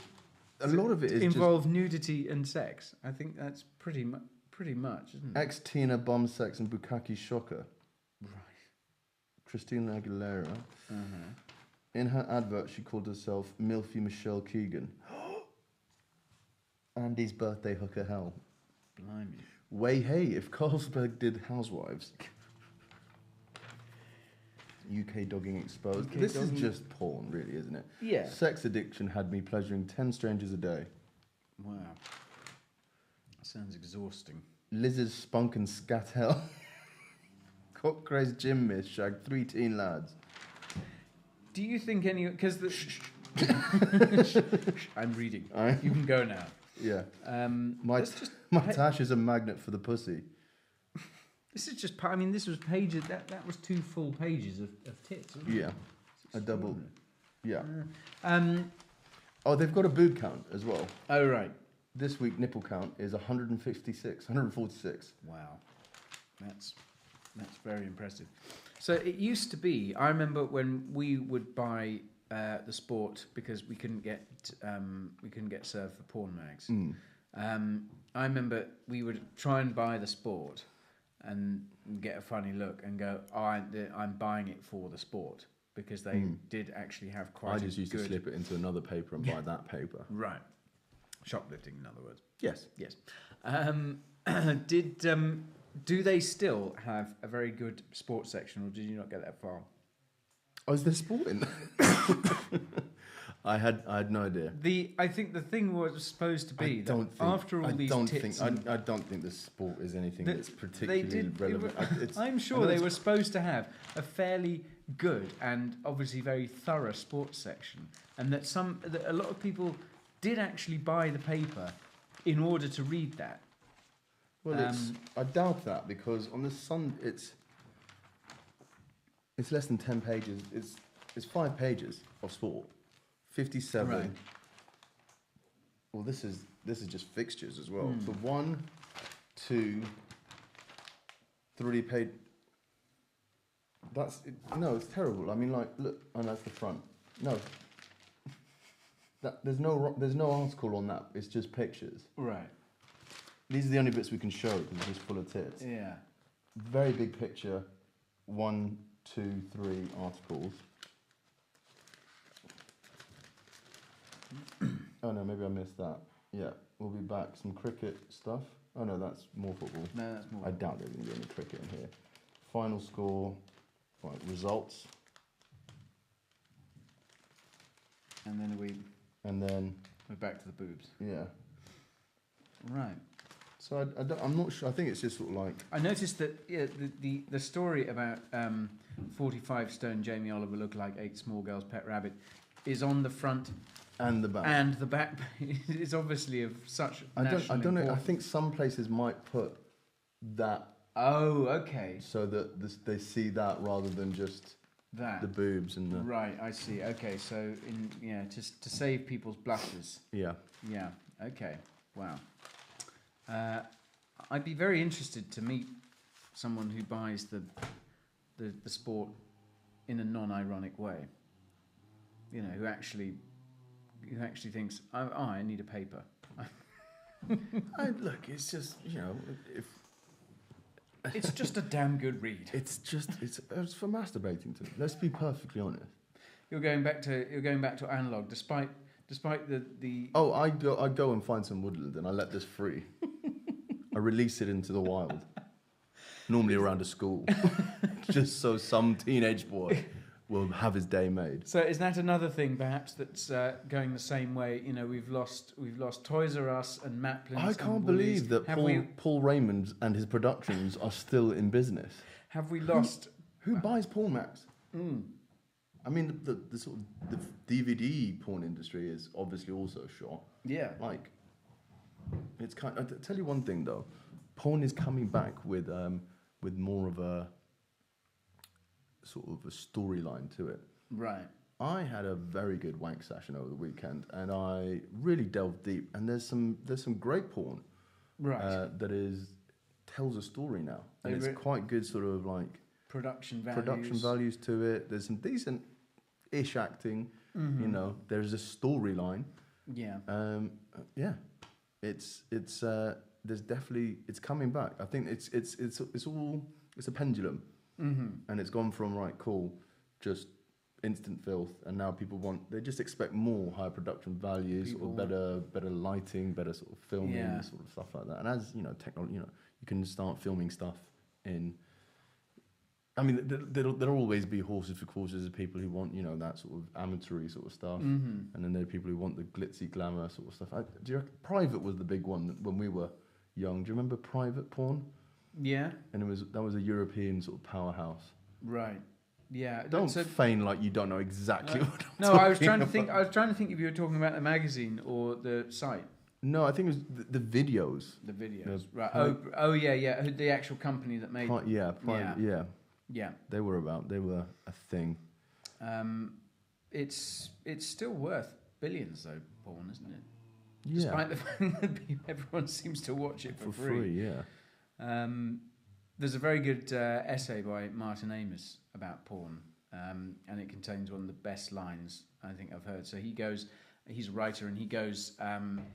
A lot of it is involve nudity and sex. I think that's pretty much, isn't it? Ex-Tina bomb sex and Bukkake shocker. Right. Christina Aguilera. Uh-huh. In her advert, she called herself Milfy Michelle Keegan. Andy's birthday hooker hell. Blimey. Way hey, if Carlsberg did Housewives. UK dogging exposed. This is just porn, really, isn't it? Yeah. Sex addiction had me pleasuring 10 strangers a day. Wow. Sounds exhausting. Liz's spunk and scat hell. Cock crazed gym miss shagged 3 teen lads. Do you think any... Because the... I'm reading. You can go now. Yeah. My tash is a magnet for the pussy. This is just... I mean, this was pages... That was 2 full pages of tits, wasn't it? Yeah. A double... Yeah. Oh, they've got a boob count as well. Oh, right. This week, nipple count is 146. Wow. That's very impressive. So it used to be... I remember when we would buy the Sport because we couldn't get served for porn mags. I remember we would try and buy the Sport and get a funny look and go, oh, I'm buying it for the Sport, because they did actually have quite. I just used to slip it into another paper and buy that paper. Right, shoplifting, in other words. Yes. Do they still have a very good sports section, or did you not get that far? Oh, is there sport in there? I had no idea. I think the thing was supposed to be after all these tits... I don't think the sport is anything that's particularly relevant. I'm sure they were supposed to have a fairly good and obviously very thorough sports section, and that a lot of people did actually buy the paper in order to read that. Well, I doubt that, because on the Sun it's less than 10 pages. It's 5 pages of sport. 57. Right. Well, this is just fixtures as well. The 1, 2, 3 page. It's terrible. I mean, like, look, and that's the front. No, there's no article on that. It's just pictures. Right. These are the only bits we can show because it's just full of tits. Yeah. Very big picture. 1, 2, 3 articles. Oh no, maybe I missed that. Yeah, we'll be back. Some cricket stuff. Oh no, that's more football. No, that's more. I doubt there's going to be any cricket in here. Final score, right, results. And then we're back to the boobs. Yeah. Right. So I'm not sure. I think it's just sort of like... I noticed that the story about 45 stone Jamie Oliver looked like 8 small girls' pet rabbit is on the front and the back. And the back is obviously of such national I don't know. I importance. think some places might put that. Oh, okay. So that they see that rather than just the boobs and the... Right, I see. Okay, so just to save people's blushes. Yeah. Yeah. Okay. Wow. I'd be very interested to meet someone who buys the Sport in a non-ironic way. You know, who actually thinks, I need a paper. Look, it's just, if it's just a damn good read. It's for masturbating to. Let's be perfectly honest. You're going back to analog, despite the. Oh, I go and find some woodland and I let this free. I release it into the wild. Normally around a school, just so some teenage boy will have his day made. So is that another thing, perhaps, that's going the same way? You know, we've lost Toys R Us and Maplins. I can't believe that Paul Raymond and his productions are still in business. Have we lost? Who buys porn mags? I mean, the sort of the DVD porn industry is obviously also shot. Yeah. Like, it's kind. I'll tell you one thing though, porn is coming back with more of a sort of a storyline to it. Right. I had a very good wank session over the weekend, and I really delved deep. And there's some great porn, right? That tells a story now, and it's quite good, sort of like production values. Production values to it. There's some decent-ish acting. You know, there's a storyline. Yeah. Yeah. It's there's definitely it's coming back. I think it's a pendulum, and it's gone from right, cool, just instant filth, and now they just expect more high production values or better lighting, better sort of filming, sort of stuff like that. And as you know, technology, you can start filming stuff in. I mean, there'll always be horses for courses of people who want, that sort of amatory sort of stuff, and then there are people who want the glitzy glamour sort of stuff. Do you reckon Private was the big one when we were young? Do you remember Private porn? Yeah. And that was a European sort of powerhouse. Right. Yeah. Don't feign like you don't know exactly what I'm No, I was trying to think. I was trying to think if you were talking about the magazine or the site. No, I think it was the videos. The videos, right? Oh, yeah. The actual company that made. Yeah. They were a thing. It's still worth billions though, porn, isn't it? Yeah. Despite the fact that everyone seems to watch it for free. Yeah. There's a very good essay by Martin Amis about porn, and it contains one of the best lines I think I've heard. So he's a writer, and he goes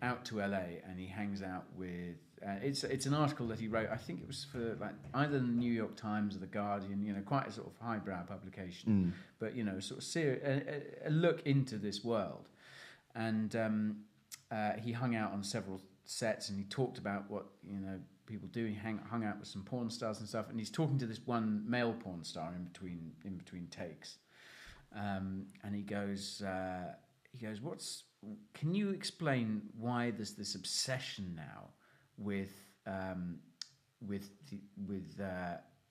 out to LA and he hangs out with. It's an article that he wrote. I think it was for like either the New York Times or the Guardian. Quite a sort of highbrow publication, but sort of a look into this world. And he hung out on several sets, and he talked about what people do. He hung out with some porn stars and stuff, and he's talking to this one male porn star in between takes, and he goes, can you explain why there's this obsession now with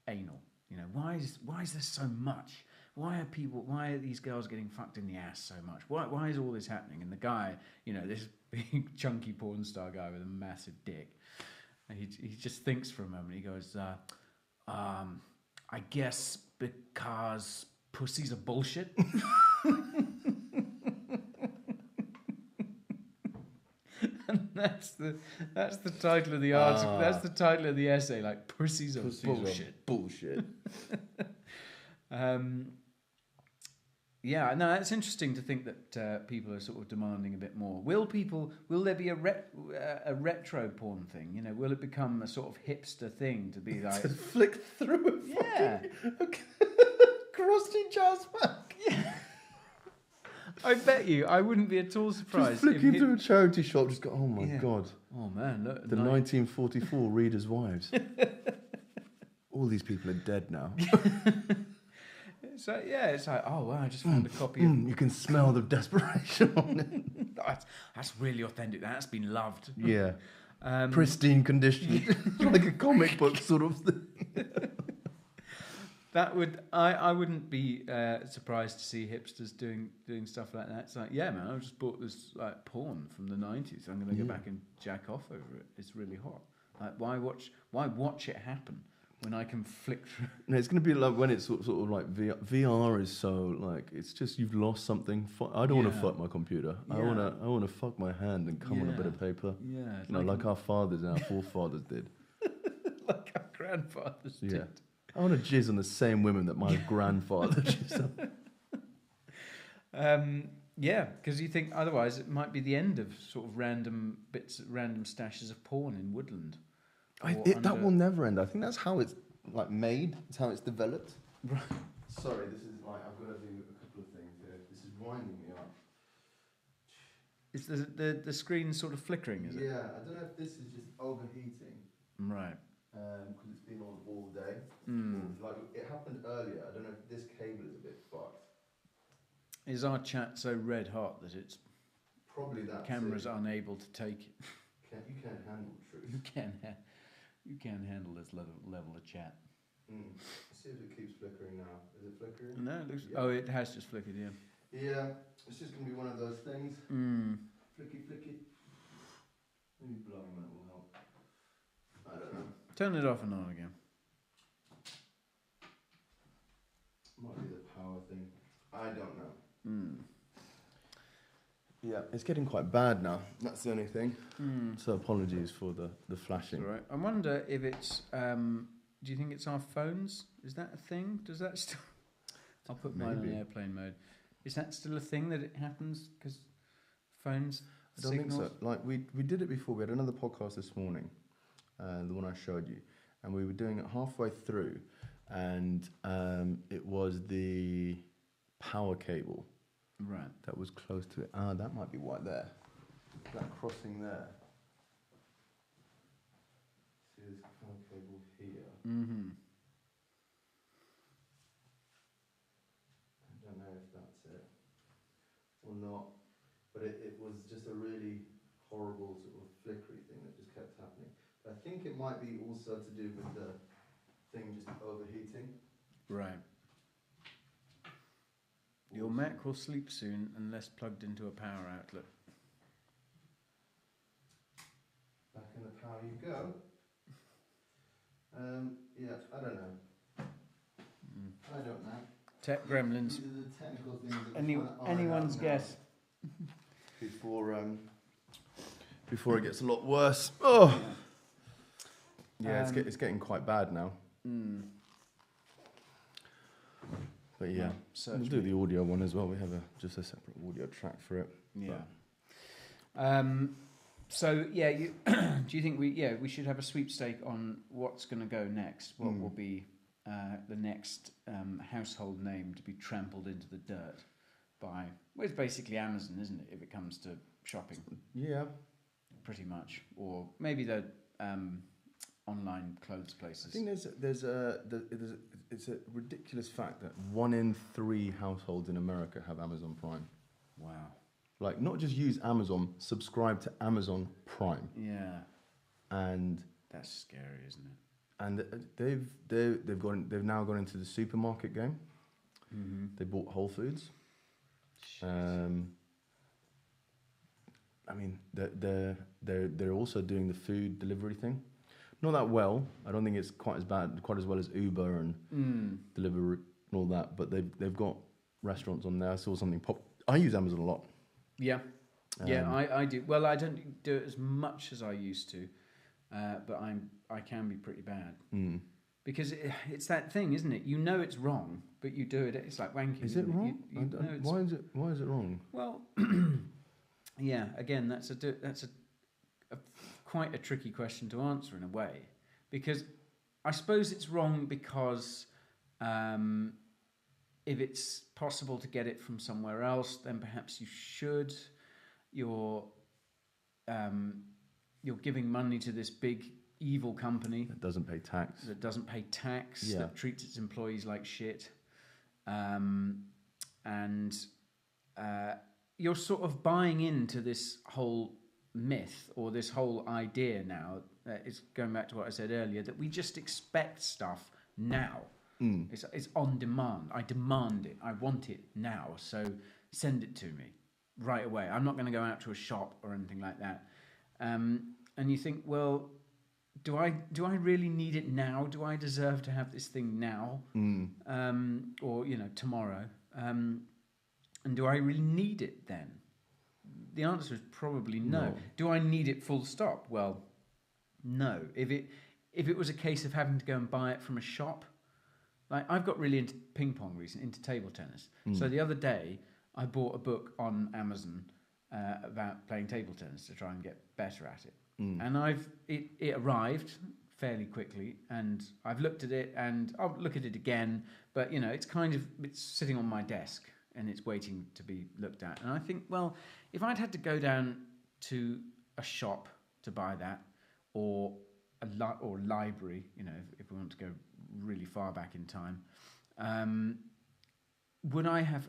anal? Why is there so much? Why are these girls getting fucked in the ass so much? Why is all this happening? And the guy, this big chunky porn star guy with a massive dick, and he just thinks for a moment. He goes, I guess because pussies are bullshit. And that's the title of the article. That's the title of the essay. Like pussies are bullshit. Yeah, no, it's interesting to think that people are sort of demanding a bit more. Will there be a retro porn thing? Will it become a sort of hipster thing to be like to flick through it? Yeah, crusty jazz back. Yeah. I bet you, I wouldn't be at all surprised. Just flicking through a charity shop, just go, oh my God. Oh man, look. The 1944 Readers' Wives. All these people are dead now. It's like, oh wow, I just found a copy of... You can smell the desperation on it. That's really authentic. That's been loved. Yeah. Pristine condition. Like a comic book sort of thing. I wouldn't be surprised to see hipsters doing stuff like that. It's like, yeah, man, I just bought this like porn from the 90s. I'm going to go back and jack off over it. It's really hot. Like, why watch it happen when I can flick through? No, it's going to be like when it's sort of like VR is so like it's just you've lost something. I don't want to fuck my computer. Yeah. I want to fuck my hand and come on a bit of paper. Yeah, like our fathers and our forefathers did. Like our grandfathers did. I want to jizz on the same women that my grandfather jizzed on. Yeah, because you think otherwise it might be the end of sort of random stashes of porn in Woodland. That will never end. I think that's how it's like made. It's how it's developed. Right. Sorry, this is like I've got to do a couple of things here. This is winding me up. Is the screen sort of flickering? Is it? Yeah, I don't know if this is just overheating. Right. Because it's been on all day. Like it happened earlier. I don't know if this cable is a bit fucked. Is our chat so red hot that it's probably that cameras unable to take it? You can't handle truth. You can handle this level of chat. Let's see if it keeps flickering now. Is it flickering? No, it looks. Yeah. Oh, it has just flickered. Yeah. Yeah, it's just gonna be one of those things. Flicky. Maybe blowing that will help. I don't know. Turn it off and on again. Might be the power thing. I don't know. Yeah, it's getting quite bad now. That's the only thing. So apologies for the flashing. That's all right. I wonder if it's Do you think it's our phones? Is that a thing? Does that still... I'll put mine on airplane mode. Is that still a thing that it happens because phones I don't think so. Like we did it before. We had another podcast this morning, the one I showed you, and we were doing it halfway through, and it was the power cable that was close to it. Ah, that might be why there. That crossing there. See this power cable here. Mm-hmm. I don't know if that's it or not, but it was just a really horrible sort of flickery thing that just kept happening. But I think it might be also to do with the thing just overheating. Right. Your Mac will sleep soon unless plugged into a power outlet. Back in the power you go. Yeah, I don't know. I don't know. Tech gremlins. These are the technical things that Anyone's guess. Before it gets a lot worse. Oh, yeah, it's getting quite bad now. But yeah, we'll do the audio one as well. We have just a separate audio track for it. Yeah. So yeah, do you think we should have a sweepstake on what's going to go next? What will be the next household name to be trampled into the dirt by? Well, it's basically Amazon, isn't it? If it comes to shopping. Yeah. Pretty much, or maybe the online clothes places. I think it's a ridiculous fact that 1 in 3 households in America have Amazon Prime. Wow. Like, not just use Amazon, subscribe to Amazon Prime. Yeah. And that's scary, isn't it? And they've now gone into the supermarket game. Mm-hmm. They bought Whole Foods. I mean, they're also doing the food delivery thing. Not that well. I don't think it's quite as well as Uber and Deliveroo and all that. But they've got restaurants on there. I saw something pop. I use Amazon a lot. Yeah, I do. Well, I don't do it as much as I used to, but I can be pretty bad because it's that thing, isn't it? You know it's wrong, but you do it. It's like wanking. Is it wrong? Why is it wrong? Well, yeah. Again, that's quite a tricky question to answer in a way, because I suppose it's wrong because if it's possible to get it from somewhere else, then perhaps you should. You're giving money to this big evil company that doesn't pay tax. That treats its employees like shit, and you're sort of buying into this whole myth or this whole idea now. It's going back to what I said earlier, that we just expect stuff now. It's on demand. I demand it. I want it now. So send it to me right away. I'm not going to go out to a shop or anything like that. And you think, well, do I really need it now? Do I deserve to have this thing now? Or tomorrow? And do I really need it then? The answer is probably no. Do I need it full stop? Well, no. If it was a case of having to go and buy it from a shop, like I've got really into ping pong recently, into table tennis. So the other day I bought a book on Amazon about playing table tennis to try and get better at it. And it arrived fairly quickly, and I've looked at it, and I'll look at it again. But it's sitting on my desk and it's waiting to be looked at. And I think, well, if I'd had to go down to a shop to buy that, or or library, if we want to go really far back in time, would I have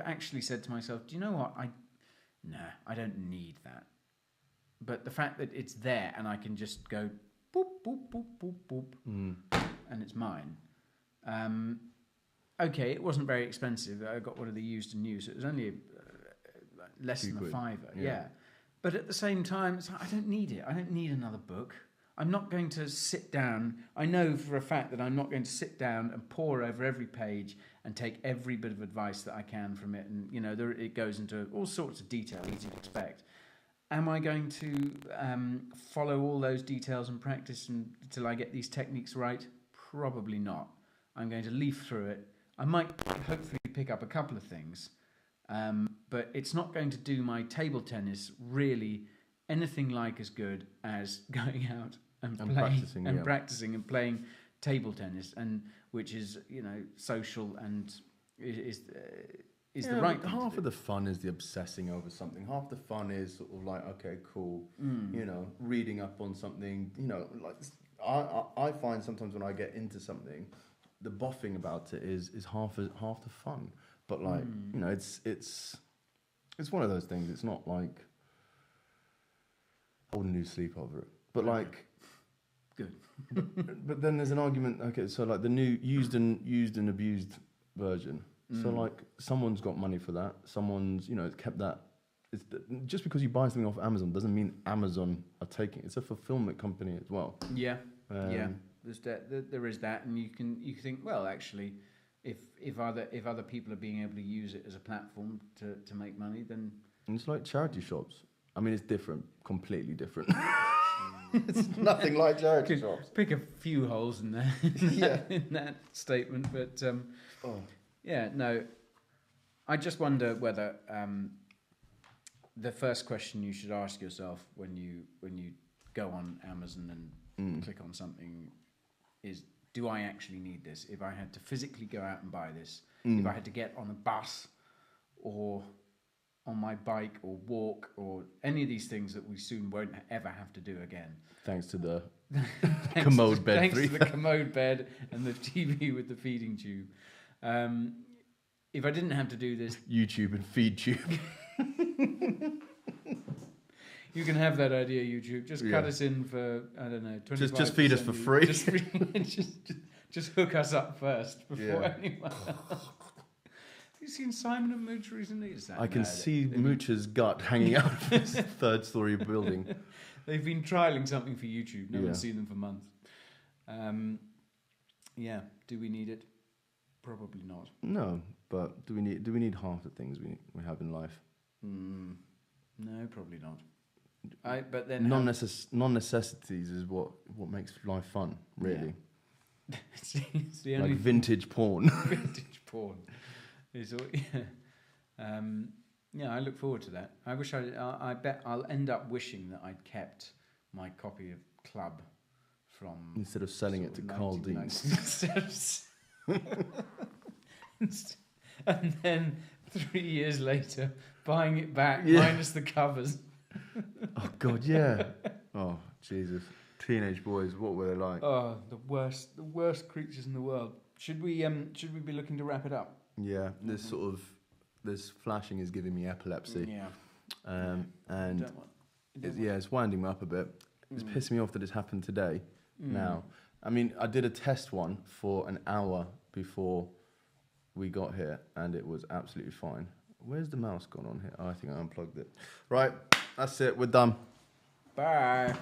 actually said to myself, do you know what? I don't need that. But the fact that it's there and I can just go boop, boop, boop, boop, boop, and it's mine. Okay, it wasn't very expensive. I got one of the used and new, so it was only less than a £5. Yeah. But at the same time, it's like, I don't need it. I don't need another book. I'm not going to sit down. I know for a fact that I'm not going to sit down and pore over every page and take every bit of advice that I can from it. And, it goes into all sorts of detail, as you'd expect. am I going to follow all those details and practice until I get these techniques right? Probably not. I'm going to leaf through it. I might hopefully pick up a couple of things, but it's not going to do my table tennis really anything like as good as going out and playing practicing and playing table tennis, and which is social and is the right thing. Half of the fun is the obsessing over something. Half the fun is sort of like, okay, cool, reading up on something. Like I find sometimes when I get into something, the boffing about it is half the fun. But like it's one of those things. It's not like I wouldn't lose sleep over it. But like, good. but then there's an argument. Okay, so like the new used and abused version. So like someone's got money for that. Someone's kept that. Just because you buy something off Amazon doesn't mean Amazon are taking it. It's a fulfillment company as well. Yeah, yeah. There is that, and you can think, well, actually, if other people are being able to use it as a platform to make money, then and it's like charity shops. I mean, it's different, completely different. It's nothing like charity shops. Pick a few holes in there in that statement, but yeah, no. I just wonder whether the first question you should ask yourself when you go on Amazon and click on something is, do I actually need this? If I had to physically go out and buy this, if I had to get on a bus or on my bike or walk or any of these things that we soon won't ever have to do again. Thanks to the Commode bed. Thanks to the Commode bed and the TV with the feeding tube. If I didn't have to do this... YouTube and feed tube. You can have that idea, YouTube. Just cut us in for, I don't know, 25%. Just feed us for free. Just hook us up first before anyone else. Have you seen Simon and Mouch recently? I can see Mouch's gut hanging out of his third-story building. They've been trialling something for YouTube. No one's seen them for months. Do we need it? Probably not. No, but do we need half the things we have in life? No, probably not. But then non-necessities is what makes life fun, really. Yeah. it's the only like vintage porn. Vintage porn. I look forward to that. I wish I bet I'll end up wishing that I'd kept my copy of Club from instead of selling it to Carl Dean's. And then 3 years later, buying it back minus the covers. Oh God, yeah. Oh Jesus, teenage boys, what were they like? Oh, the worst creatures in the world. Should we be looking to wrap it up? Yeah, this flashing is giving me epilepsy. Yeah. And it's winding me up a bit. It's pissing me off that it's happened today. Now, I mean, I did a test one for an hour before we got here, and it was absolutely fine. Where's the mouse gone on here? Oh, I think I unplugged it. Right, that's it. We're done. Bye.